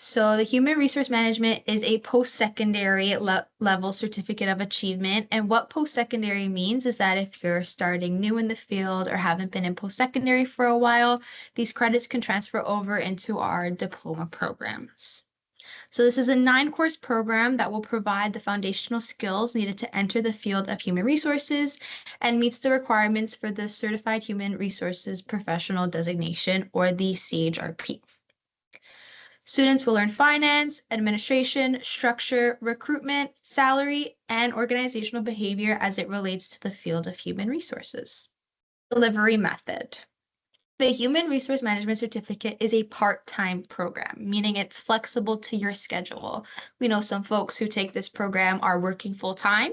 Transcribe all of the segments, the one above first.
So the Human Resource Management is a post-secondary level certificate of achievement. And what post-secondary means is that if you're starting new in the field or haven't been in post-secondary for a while, these credits can transfer over into our diploma programs. So this is a 9-course program that will provide the foundational skills needed to enter the field of human resources and meets the requirements for the Certified Human Resources Professional Designation, or the CHRP. Students will learn finance, administration, structure, recruitment, salary, and organizational behavior as it relates to the field of human resources. Delivery method. The Human Resource Management Certificate is a part-time program, meaning it's flexible to your schedule. We know some folks who take this program are working full-time,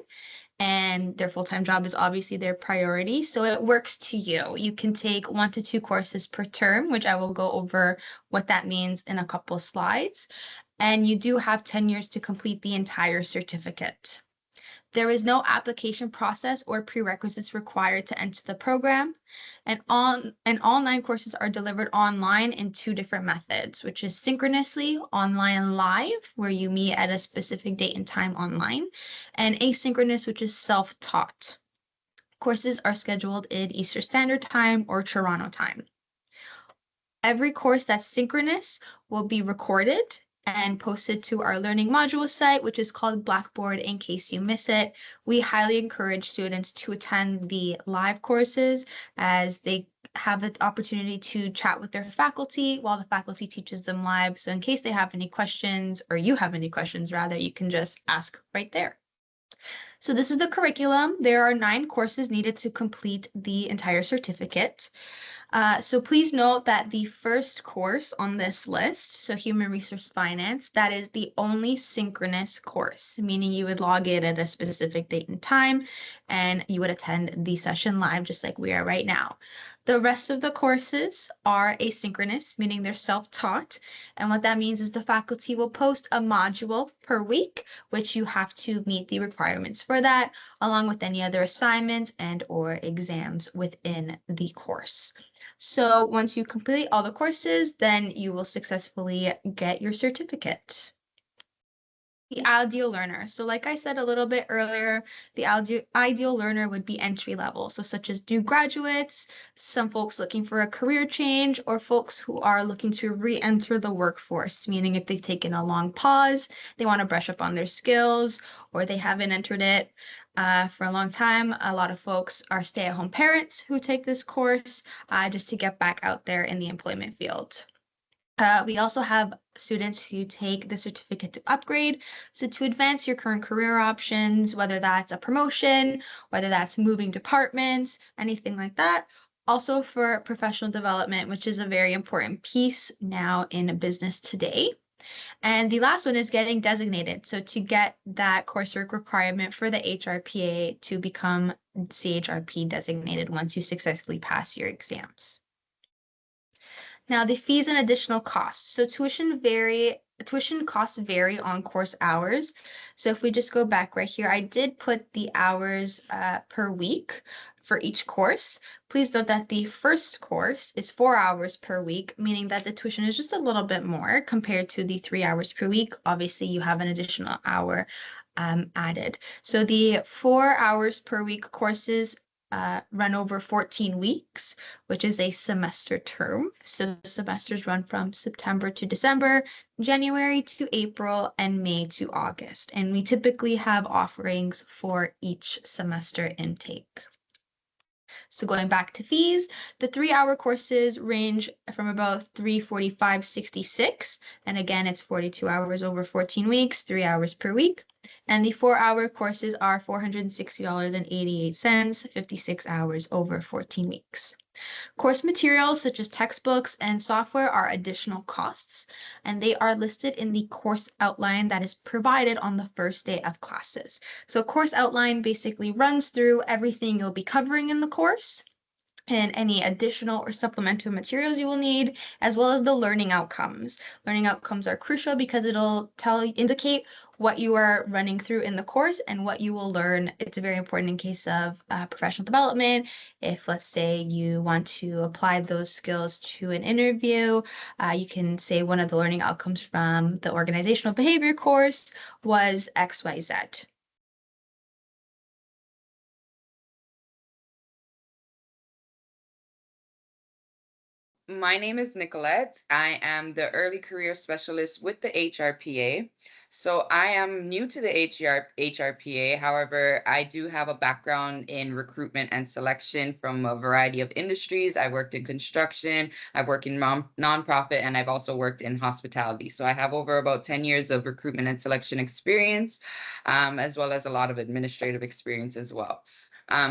and their full-time job is obviously their priority. So it works to you. You can take 1 to 2 courses per term, which I will go over what that means in a couple slides. And you do have 10 years to complete the entire certificate. There is no application process or prerequisites required to enter the program. And all 9 courses are delivered online in 2 different methods, which is synchronously, online and live, where you meet at a specific date and time online, and asynchronous, which is self-taught. Courses are scheduled in Eastern Standard Time or Toronto time. Every course that's synchronous will be recorded and posted to our learning module site, which is called Blackboard in case you miss it. We highly encourage students to attend the live courses as they have the opportunity to chat with their faculty while the faculty teaches them live. So in case they have any questions, or you have any questions rather, you can just ask right there. So this is the curriculum. There are 9 courses needed to complete the entire certificate. So please note that the first course on this list, so Human Resource Finance, that is the only synchronous course, meaning you would log in at a specific date and time, and you would attend the session live just like we are right now. The rest of the courses are asynchronous, meaning they're self-taught. And what that means is the faculty will post a module per week, which you have to meet the requirements for that, along with any other assignments and or exams within the course. So once you complete all the courses, then you will successfully get your certificate. The ideal learner. So like I said a little bit earlier, the ideal learner would be entry level. So such as new graduates, some folks looking for a career change, or folks who are looking to re-enter the workforce, meaning if they've taken a long pause, they want to brush up on their skills, or they haven't entered it for a long time. A lot of folks are stay-at-home parents who take this course just to get back out there in the employment field. We also have students who take the certificate to upgrade. So to advance your current career options, whether that's a promotion, whether that's moving departments, anything like that. Also for professional development, which is a very important piece now in business today. And the last one is getting designated. So to get that coursework requirement for the HRPA to become CHRP designated once you successfully pass your exams. Now, the fees and additional costs. So tuition costs vary on course hours. So if we just go back right here, I did put the hours per week for each course. Please note that the first course is 4 hours per week, meaning that the tuition is just a little bit more compared to the 3 hours per week. Obviously, you have an additional hour added. So the 4 hours per week courses run over 14 weeks, which is a semester term. So semesters run from September to December, January to April, and May to August. And we typically have offerings for each semester intake. So going back to fees, the 3-hour courses range from about $345.66. And again, it's 42 hours over 14 weeks, 3 hours per week. And the 4-hour courses are $460.88, 56 hours over 14 weeks. Course materials such as textbooks and software are additional costs, and they are listed in the course outline that is provided on the first day of classes. So course outline basically runs through everything you'll be covering in the course. and any additional or supplemental materials you will need, as well as the learning outcomes. Learning outcomes are crucial because it'll indicate what you are running through in the course and what you will learn. It's very important in case of professional development. If, let's say, you want to apply those skills to an interview, you can say one of the learning outcomes from the organizational behavior course was XYZ. My name is Nicolette. I am the early career specialist with the HRPA. So I am new to the HRPA. However, I do have a background in recruitment and selection from a variety of industries. I worked in construction, I've worked in nonprofit, and I've also worked in hospitality. So I have over about 10 years of recruitment and selection experience, as well as a lot of administrative experience as well.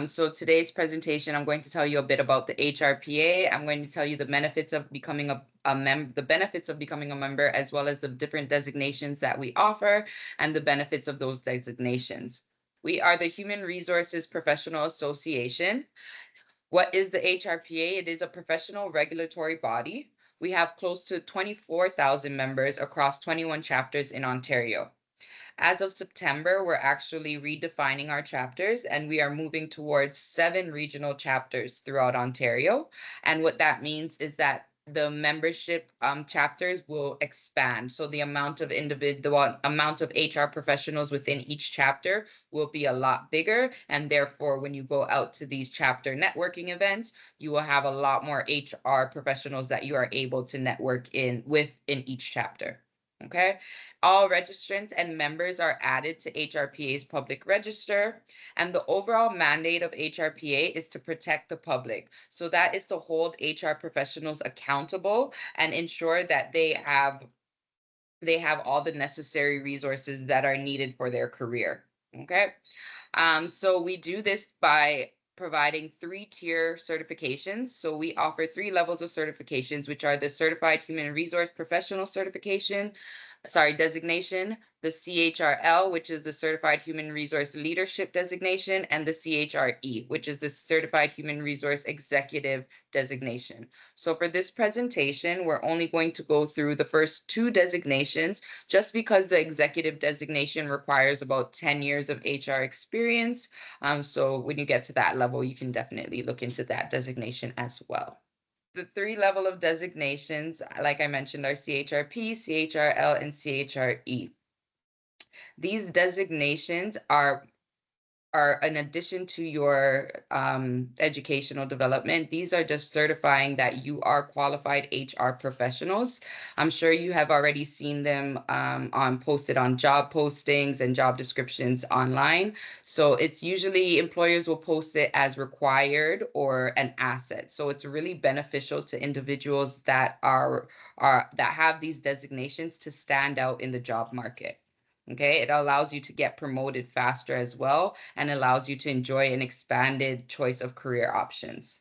So today's presentation, I'm going to tell you a bit about the HRPA. I'm going to tell you the benefits of becoming the benefits of becoming a member, as well as the different designations that we offer and the benefits of those designations. We are the Human Resources Professional Association. What is the HRPA? It is a professional regulatory body. We have close to 24,000 members across 21 chapters in Ontario. As of September, we're actually redefining our chapters, and we are moving towards 7 regional chapters throughout Ontario. And what that means is that the membership chapters will expand. So the amount of HR professionals within each chapter will be a lot bigger. And therefore, when you go out to these chapter networking events, you will have a lot more HR professionals that you are able to network with in each chapter. Okay, all registrants and members are added to HRPA's public register, and the overall mandate of HRPA is to protect the public. So that is to hold HR professionals accountable and ensure that they have all the necessary resources that are needed for their career. Okay, so we do this by providing 3-tier certifications. So we offer 3 levels of certifications, which are the Certified Human Resource Professional designation, the CHRL, which is the Certified Human Resource Leadership designation, and the CHRE, which is the Certified Human Resource Executive designation. So for this presentation, we're only going to go through the first 2 designations, just because the executive designation requires about 10 years of HR experience. So when you get to that level, you can definitely look into that designation as well. The 3 level of designations, like I mentioned, are CHRP, CHRL, and CHRE. These designations are in addition to your educational development. These are just certifying that you are qualified HR professionals. I'm sure you have already seen them posted on job postings and job descriptions online. So it's usually employers will post it as required or an asset. So it's really beneficial to individuals that have these designations to stand out in the job market. Okay, it allows you to get promoted faster as well, and allows you to enjoy an expanded choice of career options.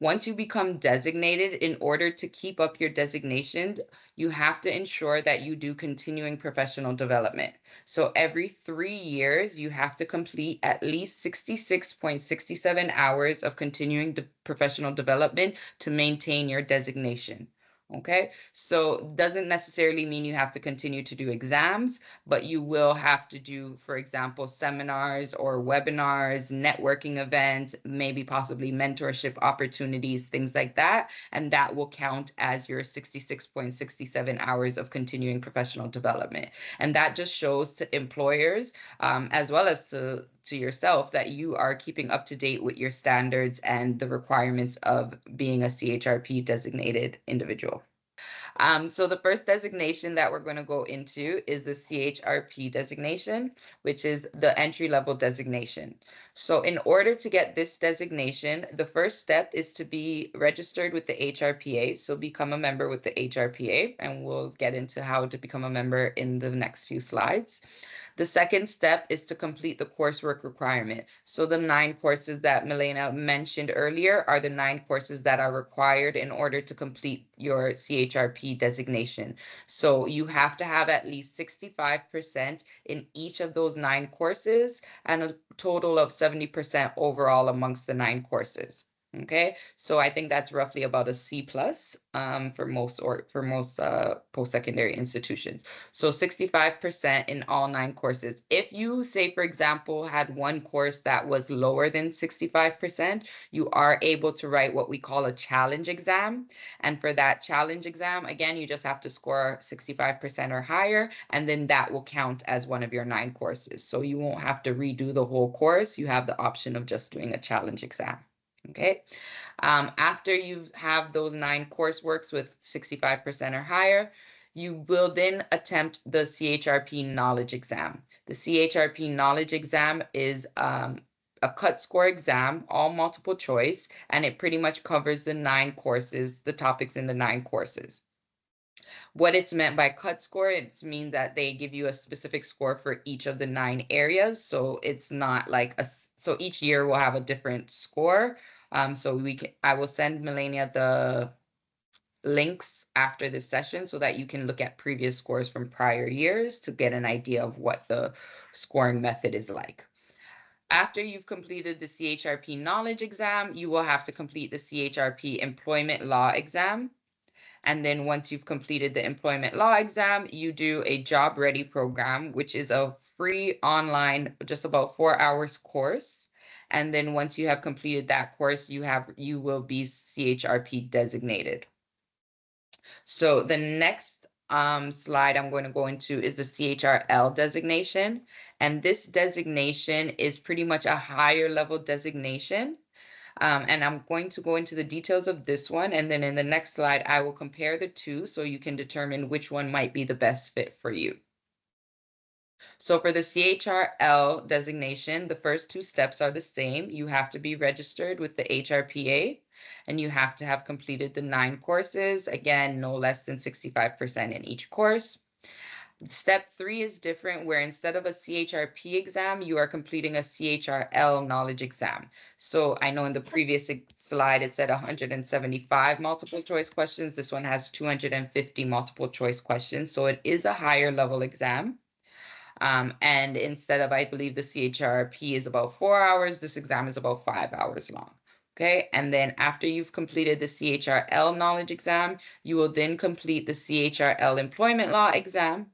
Once you become designated, in order to keep up your designation, you have to ensure that you do continuing professional development. So every 3 years, you have to complete at least 66.67 hours of continuing professional development to maintain your designation. Okay, so doesn't necessarily mean you have to continue to do exams, but you will have to do, for example, seminars or webinars, networking events, maybe possibly mentorship opportunities, things like that. And that will count as your 66.67 hours of continuing professional development. And that just shows to employers, as well as to yourself, that you are keeping up to date with your standards and the requirements of being a CHRP designated individual. So the first designation that we're going to go into is the CHRP designation, which is the entry-level designation. So in order to get this designation, the first step is to be registered with the HRPA. So become a member with the HRPA, and we'll get into how to become a member in the next few slides. The second step is to complete the coursework requirement. So the 9 courses that Milena mentioned earlier are the 9 courses that are required in order to complete your CHRP designation. So you have to have at least 65% in each of those 9 courses and a total of 70% overall amongst the 9 courses. Okay, so I think that's roughly about a C plus for most post-secondary institutions. So 65% in all 9 courses. If you say, for example, had one course that was lower than 65%, you are able to write what we call a challenge exam. And for that challenge exam, again, you just have to score 65% or higher, and then that will count as one of your 9 courses. So you won't have to redo the whole course. You have the option of just doing a challenge exam. Okay, after you have those 9 courseworks with 65% or higher, you will then attempt the CHRP knowledge exam. The CHRP knowledge exam is a cut score exam, all multiple choice, and it pretty much covers the 9 courses, the topics in the 9 courses. What it's meant by cut score, it means that they give you a specific score for each of the 9 areas. So it's not like so each year will have a different score. So I will send Melania the links after this session so that you can look at previous scores from prior years to get an idea of what the scoring method is like. After you've completed the CHRP knowledge exam, you will have to complete the CHRP employment law exam. And then once you've completed the employment law exam, you do a job ready program, which is a free online, just about 4 hours course. And then once you have completed that course, you will be CHRP designated. So the next slide I'm going to go into is the CHRL designation. And this designation is pretty much a higher level designation. And I'm going to go into the details of this one. And then in the next slide, I will compare the two so you can determine which one might be the best fit for you. So for the CHRL designation, the first 2 steps are the same. You have to be registered with the HRPA, and you have to have completed the 9 courses. Again, no less than 65% in each course. Step 3 is different, where instead of a CHRP exam, you are completing a CHRL knowledge exam. So I know in the previous slide, it said 175 multiple choice questions. This one has 250 multiple choice questions. So it is a higher level exam. And instead of, I believe the CHRP is about 4 hours, this exam is about 5 hours long. Okay, and then after you've completed the CHRL knowledge exam, you will then complete the CHRL employment law exam.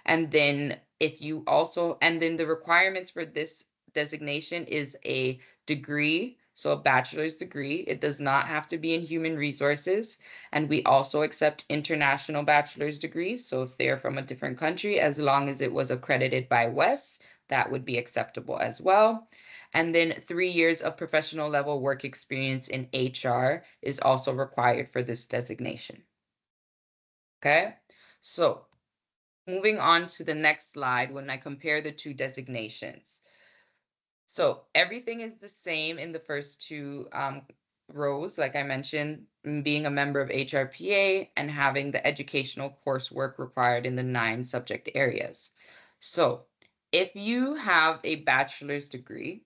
And then the requirements for this designation is a degree, so a bachelor's degree. It does not have to be in human resources. And we also accept international bachelor's degrees. So if they're from a different country, as long as it was accredited by WES, that would be acceptable as well. And then 3 years of professional level work experience in HR is also required for this designation. Okay, so moving on to the next slide, when I compare the 2 designations. So everything is the same in the first 2 rows, like I mentioned, being a member of HRPA and having the educational coursework required in the 9 subject areas. So if you have a bachelor's degree,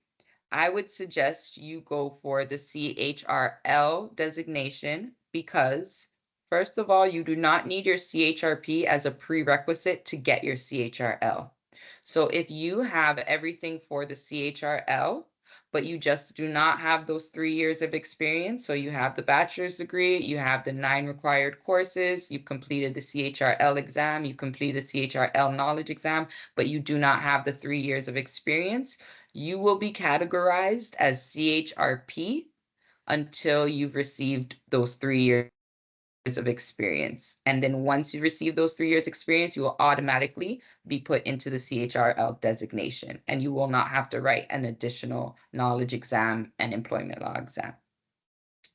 I would suggest you go for the CHRL designation because, first of all, you do not need your CHRP as a prerequisite to get your CHRL. So if you have everything for the CHRL, but you just do not have those 3 years of experience, so you have the bachelor's degree, you have the 9 required courses, you've completed the CHRL exam, you've completed the CHRL knowledge exam, but you do not have the 3 years of experience, you will be categorized as CHRP until you've received those 3 years of experience. And then once you receive those 3 years experience, you will automatically be put into the CHRL designation, and you will not have to write an additional knowledge exam and employment law exam.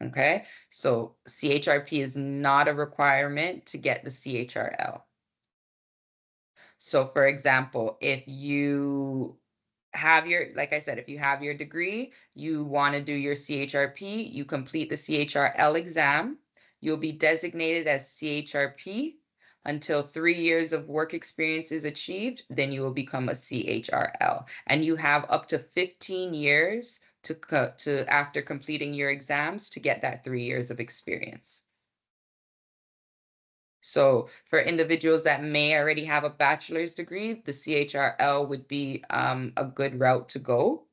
Okay, so CHRP is not a requirement to get the CHRL. So for example, if you have like I said, if you have your degree, you want to do your CHRP, you complete the CHRL exam, you'll be designated as CHRP until 3 years of work experience is achieved, then you will become a CHRL. And you have up to 15 years to after completing your exams to get that 3 years of experience. So for individuals that may already have a bachelor's degree, the CHRL would be a good route to go.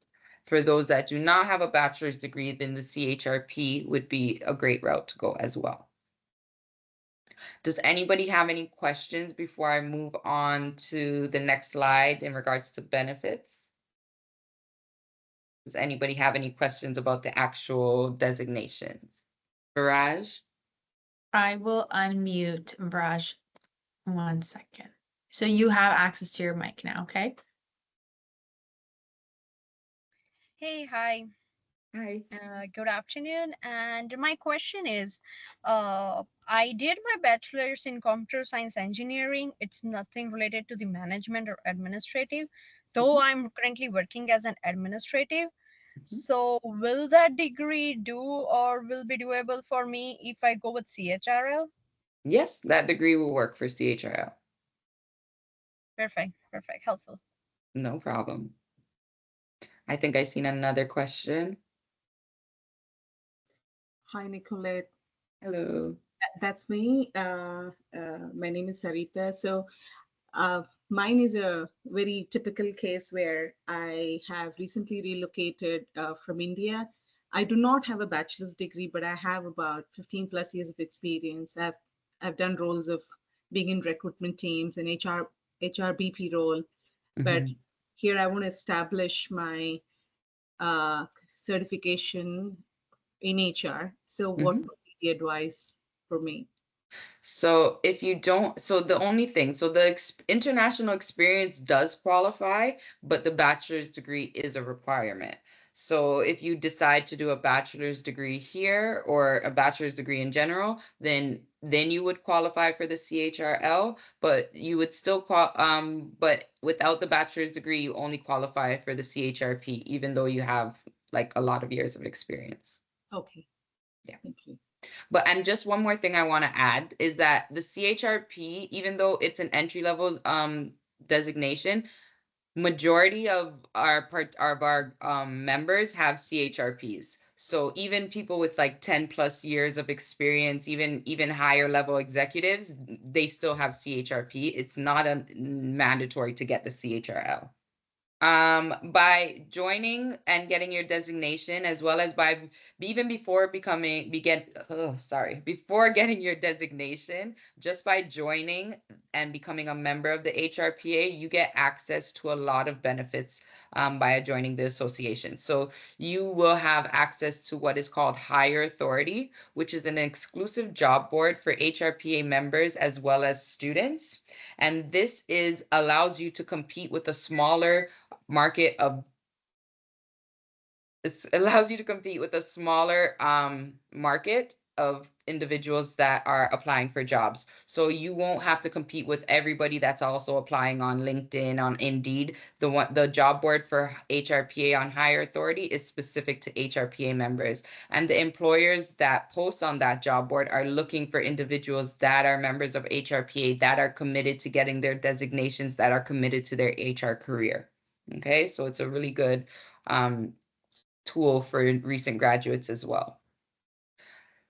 For those that do not have a bachelor's degree, then the CHRP would be a great route to go as well. Does anybody have any questions before I move on to the next slide in regards to benefits? Does anybody have any questions about the actual designations? Viraj? I will unmute Viraj 1 second. So you have access to your mic now, okay? Hey, hi. Hi. Good afternoon. And my question is, I did my bachelor's in computer science engineering. It's nothing related to the management or administrative, though I'm currently working as an administrative. So will that degree do or will be doable for me if I go with CHRL? Yes, that degree will work for CHRL. Perfect, perfect, helpful. No problem. I think I seen another question. Hi, Nicolette. Hello. That's me. My name is Sarita. So mine is a very typical case where I have recently relocated from India. I do not have a bachelor's degree, but I have about 15 plus years of experience. I've done roles of being in recruitment teams and HRBP role, but here I want to establish my certification in HR. So what would be the advice for me? So if you don't, so the only thing, so the international experience does qualify, but the bachelor's degree is a requirement. So if you decide to do a bachelor's degree here or a bachelor's degree in general, then you would qualify for the CHRL, but you would still but without the bachelor's degree, you only qualify for the CHRP, even though you have like a lot of years of experience. Okay. Yeah. Thank you. And just one more thing I want to add is that the CHRP, even though it's an entry level designation, majority of our members have CHRPs. So even people with like 10 plus years of experience, even higher level executives, they still have CHRP. It's not a mandatory to get the CHRL. By joining and getting your designation, as well as before getting your designation, just by joining and becoming a member of the HRPA, you get access to a lot of benefits by joining the association. So you will have access to what is called Higher Authority, which is an exclusive job board for HRPA members as well as students. And this allows you to compete with a smaller market of it allows you to compete with a smaller market of individuals that are applying for jobs. So you won't have to compete with everybody that's also applying on LinkedIn, on Indeed. The job board for HRPA on Higher Authority is specific to HRPA members. And the employers that post on that job board are looking for individuals that are members of HRPA, that are committed to getting their designations, that are committed to their HR career. Okay, so it's a really good tool for recent graduates as well.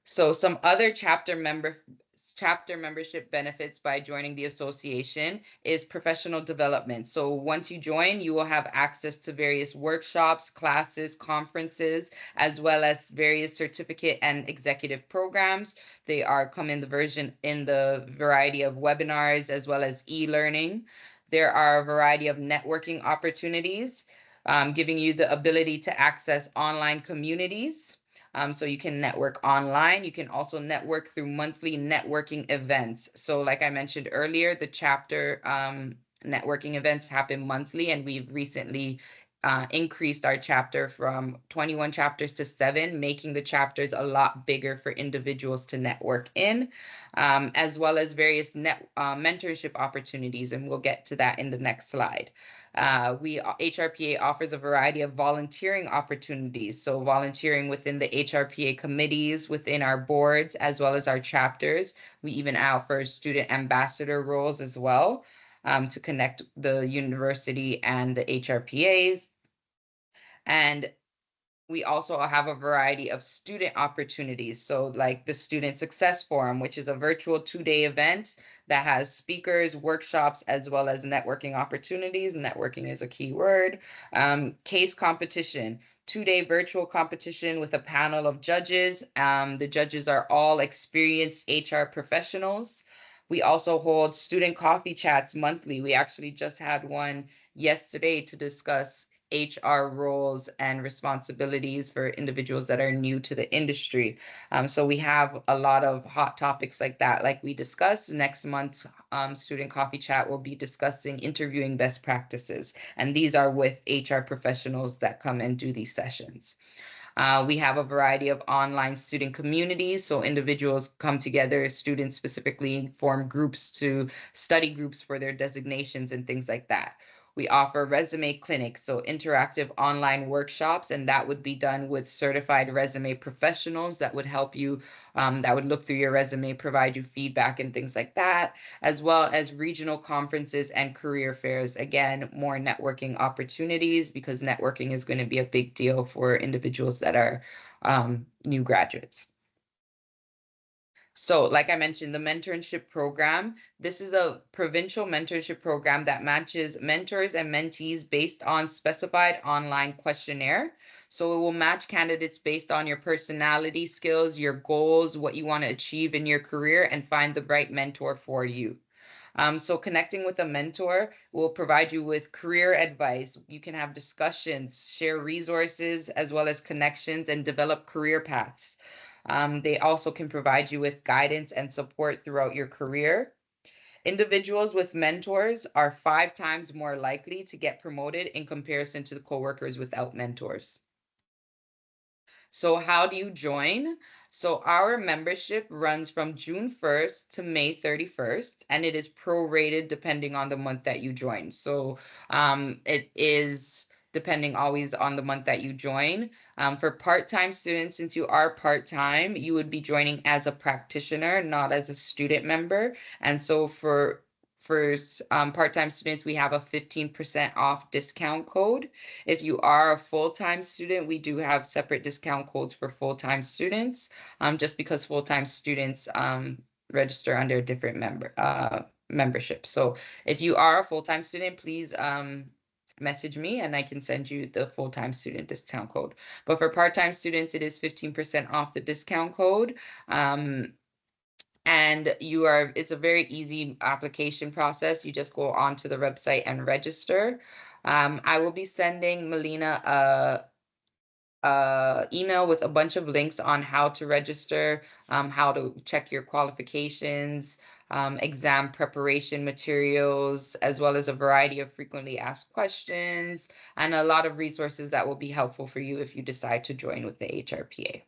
So some other chapter membership benefits by joining the association is professional development. So once you join, you will have access to various workshops, classes, conferences, as well as various certificate and executive programs. They come in the variety of webinars as well as e-learning. There are a variety of networking opportunities, giving you the ability to access online communities. So you can network online. You can also network through monthly networking events. So like I mentioned earlier, the chapter networking events happen monthly, and we've recently increased our chapter from 21 chapters to 7, making the chapters a lot bigger for individuals to network in, as well as various mentorship opportunities, and we'll get to that in the next slide. HRPA offers a variety of volunteering opportunities. So volunteering within the HRPA committees, within our boards, as well as our chapters. We even offer student ambassador roles as well, to connect the university and the HRPAs. And We also have a variety of student opportunities. So like the Student Success Forum, which is a virtual 2-day event that has speakers, workshops, as well as networking opportunities. Networking is a key word. Case competition, 2-day virtual competition with a panel of judges. The judges are all experienced HR professionals. We also hold student coffee chats monthly. We actually just had one yesterday to discuss HR roles and responsibilities for individuals that are new to the industry. So we have a lot of hot topics like that, like we discussed. Next month's student coffee chat will be discussing interviewing best practices. And these are with HR professionals that come and do these sessions. We have a variety of online student communities. So individuals come together, students specifically form groups to study groups for their designations and things like that. We offer resume clinics, so interactive online workshops, and that would be done with certified resume professionals that would help you, that would look through your resume, provide you feedback and things like that, as well as regional conferences and career fairs. Again, more networking opportunities, because networking is going to be a big deal for individuals that are new graduates. So like I mentioned, the mentorship program, this is a provincial mentorship program that matches mentors and mentees based on specified online questionnaire. So it will match candidates based on your personality, skills, your goals, what you want to achieve in your career, and find the right mentor for you. So connecting with a mentor will provide you with career advice. You can have discussions, share resources, as well as connections, and develop career paths. They also can provide you with guidance and support throughout your career. Individuals with mentors are 5 times more likely to get promoted in comparison to the coworkers without mentors. So how do you join? So our membership runs from June 1st to May 31st, and it is prorated depending on the month that you join. So it is depending always on the month that you join. For part-time students, since you are part-time, you would be joining as a practitioner, not as a student member. And so for part-time students, we have a 15% off discount code. If you are a full-time student, we do have separate discount codes for full-time students, just because full-time students register under a different membership. So if you are a full-time student, please message me and I can send you the full-time student discount code. But for part-time students, it is 15% off the discount code. And it's a very easy application process. You just go onto the website and register. I will be sending Melina a email with a bunch of links on how to register, how to check your qualifications, exam preparation materials, as well as a variety of frequently asked questions, and a lot of resources that will be helpful for you if you decide to join with the HRPA.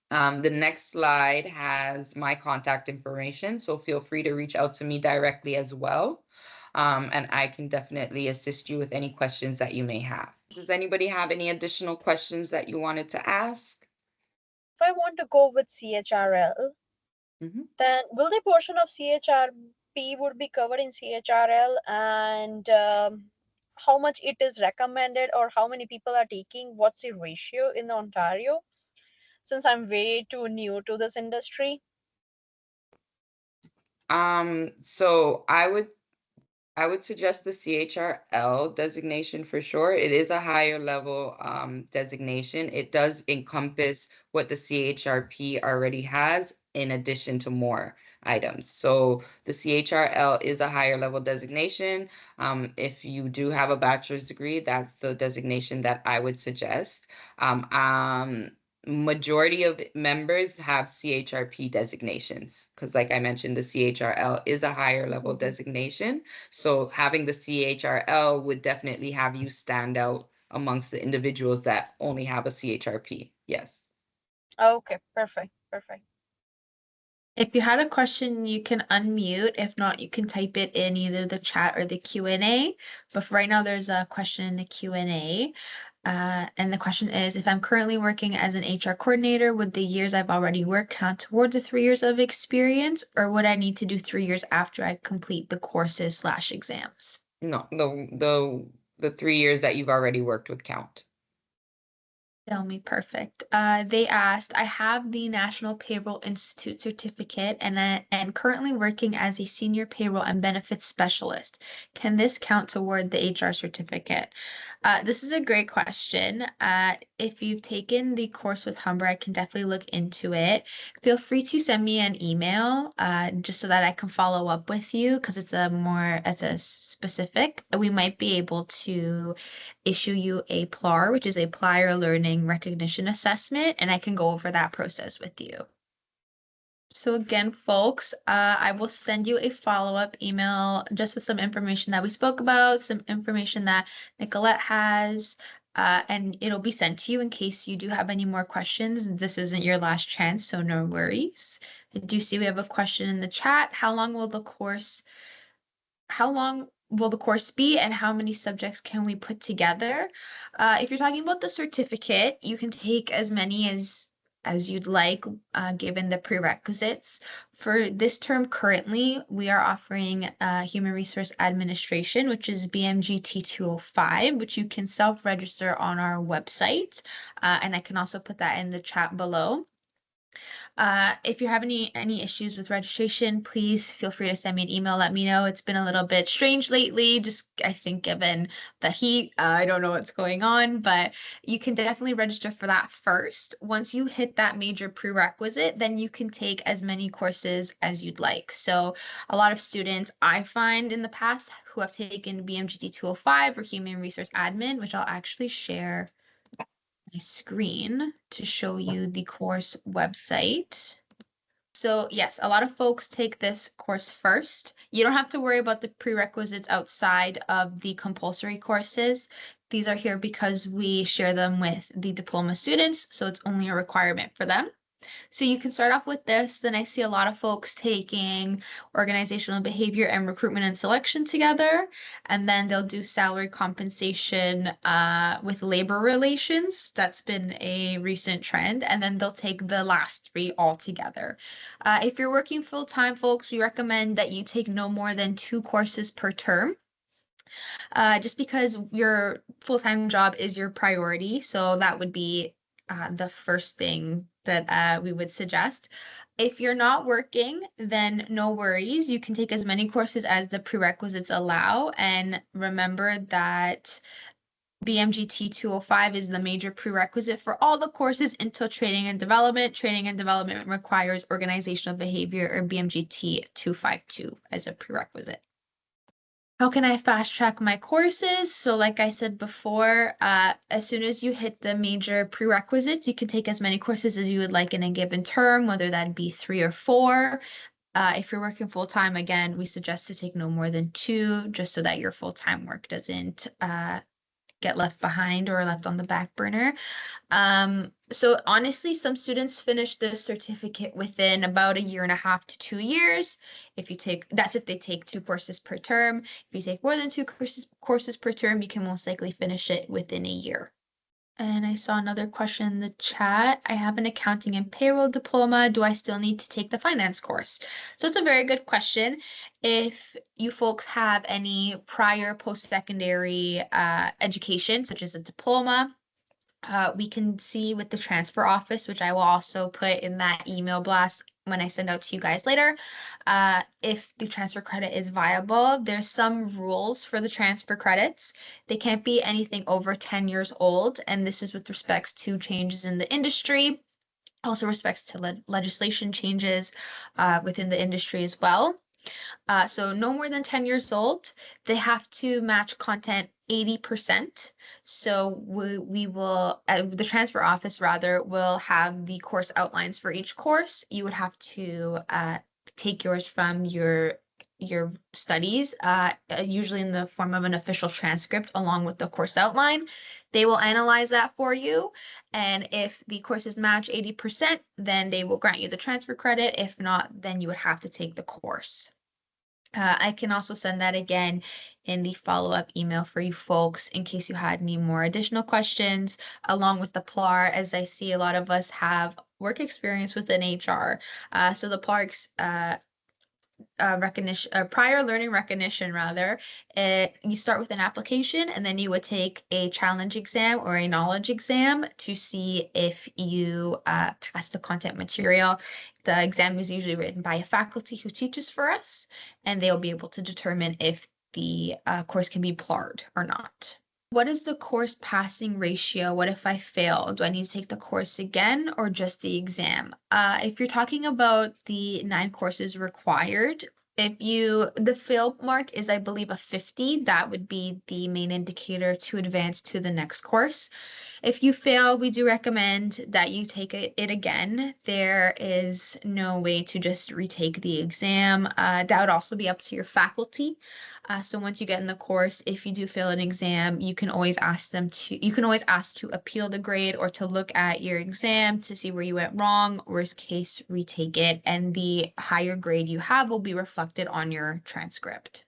The next slide has my contact information, so feel free to reach out to me directly as well. And I can definitely assist you with any questions that you may have. Does anybody have any additional questions that you wanted to ask? If I want to go with CHRL, then will the portion of CHRP would be covered in CHRL, and how much it is recommended, or how many people are taking? What's the ratio in Ontario? Since I'm way too new to this industry. So I would suggest the CHRL designation for sure. It is a higher level designation. It does encompass what the CHRP already has in addition to more items. So the CHRL is a higher level designation. If you do have a bachelor's degree, that's the designation that I would suggest. Majority of members have CHRP designations because, like I mentioned, the CHRL is a higher level designation. So having the CHRL would definitely have you stand out amongst the individuals that only have a CHRP. Yes. Okay, perfect. If you had a question, you can unmute. If not, you can type it in either the chat or the Q&A. But for right now, there's a question in the Q&A. And the question is, if I'm currently working as an HR coordinator, would the years I've already worked count toward the 3 years of experience, or would I need to do 3 years after I complete the courses/exams? No, the 3 years that you've already worked would count. Tell me, perfect. They asked, I have the National Payroll Institute certificate and currently working as a senior payroll and benefits specialist. Can this count toward the HR certificate? This is a great question. If you've taken the course with Humber, I can definitely look into it. Feel free to send me an email just so that I can follow up with you because it's a specific. We might be able to issue you a PLAR, which is a Prior Learning Recognition Assessment, and I can go over that process with you. So again, folks, I will send you a follow-up email just with some information that we spoke about, some information that Nicolette has, and it'll be sent to you in case you do have any more questions. This isn't your last chance, so no worries. I do see we have a question in the chat. How long will the course be and how many subjects can we put together? If you're talking about the certificate, you can take as many as you'd like, given the prerequisites. For this term currently, we are offering Human Resource Administration, which is BMGT 205, which you can self-register on our website. And I can also put that in the chat below. If you have any issues with registration, please feel free to send me an email. Let me know. It's been a little bit strange lately, just I think given the heat. I don't know what's going on, but you can definitely register for that first. Once you hit that major prerequisite, then you can take as many courses as you'd like. So a lot of students I find in the past who have taken BMGT 205 or Human Resource Admin, which I'll actually share my screen to show you the course website. So yes, a lot of folks take this course first. You don't have to worry about the prerequisites outside of the compulsory courses. These are here because we share them with the diploma students, so it's only a requirement for them. So you can start off with this. Then I see a lot of folks taking organizational behavior and recruitment and selection together. And then they'll do salary compensation with labor relations. That's been a recent trend. And then they'll take the last three all together. If you're working full-time, folks, we recommend that you take no more than 2 courses per term. Just because your full-time job is your priority. So that would be the first thing that we would suggest. If you're not working, then no worries. You can take as many courses as the prerequisites allow. And remember that BMGT 205 is the major prerequisite for all the courses until training and development. Training and development requires organizational behavior or BMGT 252 as a prerequisite. How can I fast track my courses? So like I said before, as soon as you hit the major prerequisites, you can take as many courses as you would like in a given term, whether that be 3 or 4. If you're working full-time, again, we suggest to take no more than 2, just so that your full-time work doesn't get left behind or left on the back burner. So honestly, some students finish this certificate within about 1.5 to 2 years. That's if they take 2 courses per term. If you take more than 2 courses per term, you can most likely finish it within a year. And I saw another question in the chat. I have an accounting and payroll diploma. Do I still need to take the finance course? So it's a very good question. If you folks have any prior post-secondary education, such as a diploma, we can see with the transfer office, which I will also put in that email blast when I send out to you guys later, if the transfer credit is viable. There's some rules for the transfer credits. They can't be anything over 10 years old, and this is with respects to changes in the industry, also respects to legislation changes within the industry as well. So no more than 10 years old. They have to match content 80%. So we will, the transfer office rather, will have the course outlines for each course. You would have to take yours from your studies, usually in the form of an official transcript along with the course outline. They will analyze that for you. And if the courses match 80%, then they will grant you the transfer credit. If not, then you would have to take the course. I can also send that again in the follow-up email for you folks in case you had any more additional questions, along with the PLAR, as I see a lot of us have work experience within HR. So the PLAR recognition, prior learning recognition rather, you start with an application and then you would take a challenge exam or a knowledge exam to see if you pass the content material. The exam is usually written by a faculty who teaches for us, and they'll be able to determine if the course can be PLAR'd or not. What is the course passing ratio? What if I fail? Do I need to take the course again or just the exam? If you're talking about the 9 courses required, the fail mark is, I believe, a 50, that would be the main indicator to advance to the next course. If you fail, we do recommend that you take it again. There is no way to just retake the exam. That would also be up to your faculty. So once you get in the course, if you do fail an exam, you can always ask to appeal the grade or to look at your exam to see where you went wrong. Worst case, retake it, and the higher grade you have will be reflected on your transcript.